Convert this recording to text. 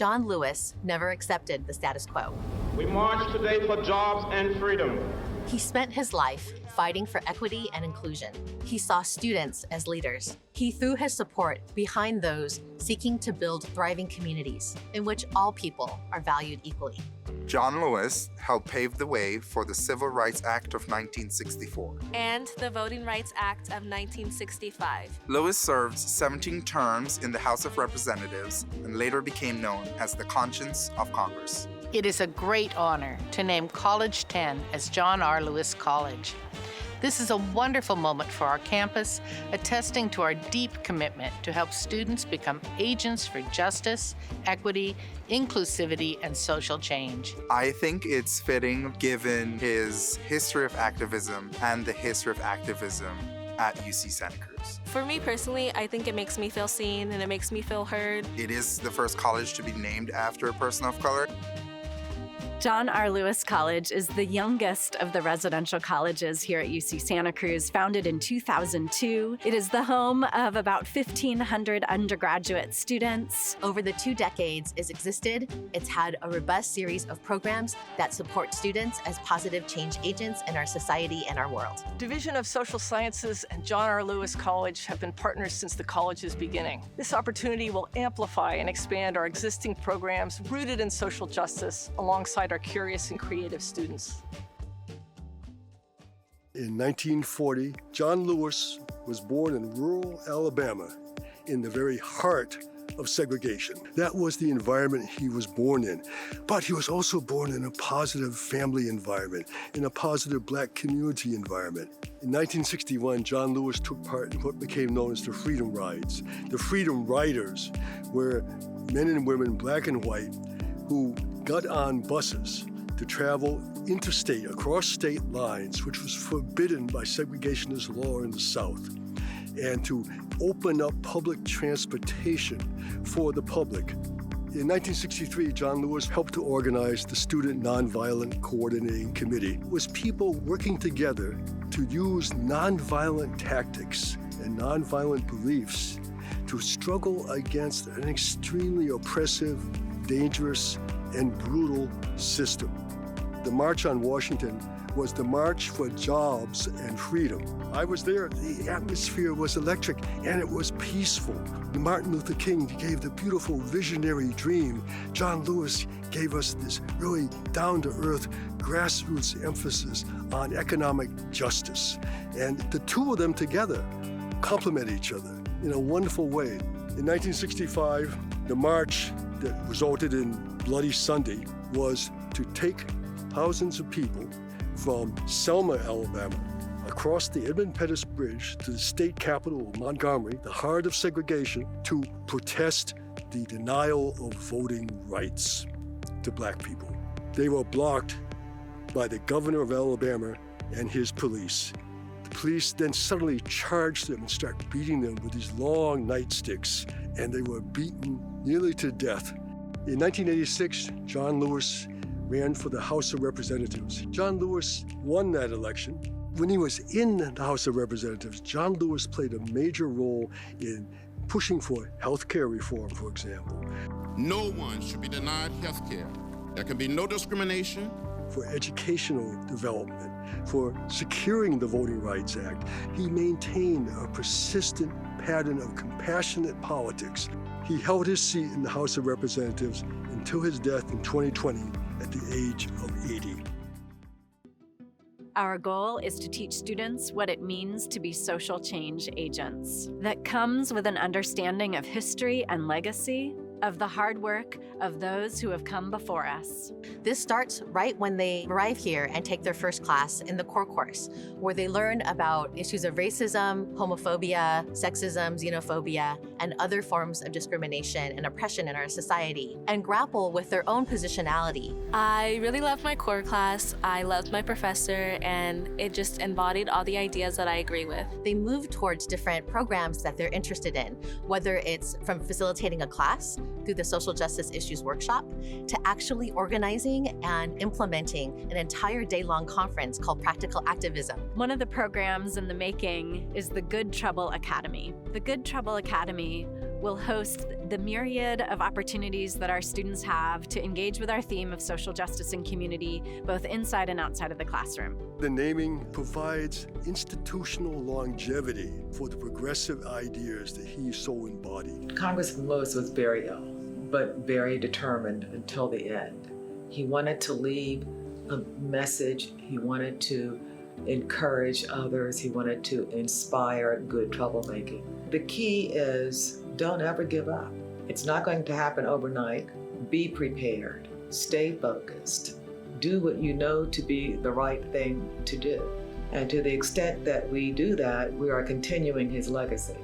John Lewis never accepted the status quo. We march today for jobs and freedom. He spent his life fighting for equity and inclusion. He saw students as leaders. He threw his support behind those seeking to build thriving communities in which all people are valued equally. John Lewis helped pave the way for the Civil Rights Act of 1964 and the Voting Rights Act of 1965. Lewis served 17 terms in the House of Representatives and later became known as the conscience of Congress. It is a great honor to name College 10 as John R. Lewis College. This is a wonderful moment for our campus, attesting to our deep commitment to help students become agents for justice, equity, inclusivity, and social change. I think it's fitting given his history of activism and the history of activism at UC Santa Cruz. For me personally, I think it makes me feel seen and it makes me feel heard. It is the first college to be named after a person of color. John R. Lewis College is the youngest of the residential colleges here at UC Santa Cruz, founded in 2002. It is the home of about 1,500 undergraduate students. Over the 2 decades it's existed, it's had a robust series of programs that support students as positive change agents in our society and our world. Division of Social Sciences and John R. Lewis College have been partners since the college's beginning. This opportunity will amplify and expand our existing programs rooted in social justice alongside our curious and creative students. In 1940, John Lewis was born in rural Alabama in the very heart of segregation. That was the environment he was born in. But he was also born in a positive family environment, in a positive Black community environment. In 1961, John Lewis took part in what became known as the Freedom Rides. The Freedom Riders were men and women, Black and white, who got on buses to travel interstate, across state lines, which was forbidden by segregationist law in the South, and to open up public transportation for the public. In 1963, John Lewis helped to organize the Student Nonviolent Coordinating Committee. It was people working together to use nonviolent tactics and nonviolent beliefs to struggle against an extremely oppressive, dangerous, and brutal system. The March on Washington was the March for Jobs and Freedom. I was there. The atmosphere was electric, and it was peaceful. Martin Luther King gave the beautiful visionary dream. John Lewis gave us this really down-to-earth, grassroots emphasis on economic justice. And the two of them together complement each other in a wonderful way. In 1965, the march that resulted in Bloody Sunday was to take thousands of people from Selma, Alabama, across the Edmund Pettus Bridge to the state capital of Montgomery, the heart of segregation, to protest the denial of voting rights to Black people. They were blocked by the governor of Alabama and his police. The police then suddenly charged them and started beating them with these long nightsticks, and they were beaten nearly to death. In 1986, John Lewis ran for the House of Representatives. John Lewis won that election. When he was in the House of Representatives, John Lewis played a major role in pushing for health care reform, for example. No one should be denied health care. There can be no discrimination. For educational development, for securing the Voting Rights Act. He maintained a persistent pattern of compassionate politics. He held his seat in the House of Representatives until his death in 2020 at the age of 80. Our goal is to teach students what it means to be social change agents. That comes with an understanding of history and legacy, of the hard work of those who have come before us. This starts right when they arrive here and take their first class in the core course, where they learn about issues of racism, homophobia, sexism, xenophobia, and other forms of discrimination and oppression in our society, and grapple with their own positionality. I really loved my core class. I loved my professor, and it just embodied all the ideas that I agree with. They move towards different programs that they're interested in, whether it's from facilitating a class through the Social Justice Issues Workshop to actually organizing and implementing an entire day-long conference called Practical Activism. One of the programs in the making is the Good Trouble Academy. The Good Trouble Academy will host the myriad of opportunities that our students have to engage with our theme of social justice and community, both inside and outside of the classroom. The naming provides institutional longevity for the progressive ideas that he so embodied. Congressman Lewis was very ill, but very determined until the end. He wanted to leave a message. He wanted to encourage others. He wanted to inspire good troublemaking. The key is don't ever give up. It's not going to happen overnight. Be prepared. Stay focused. Do what you know to be the right thing to do. And to the extent that we do that, we are continuing his legacy.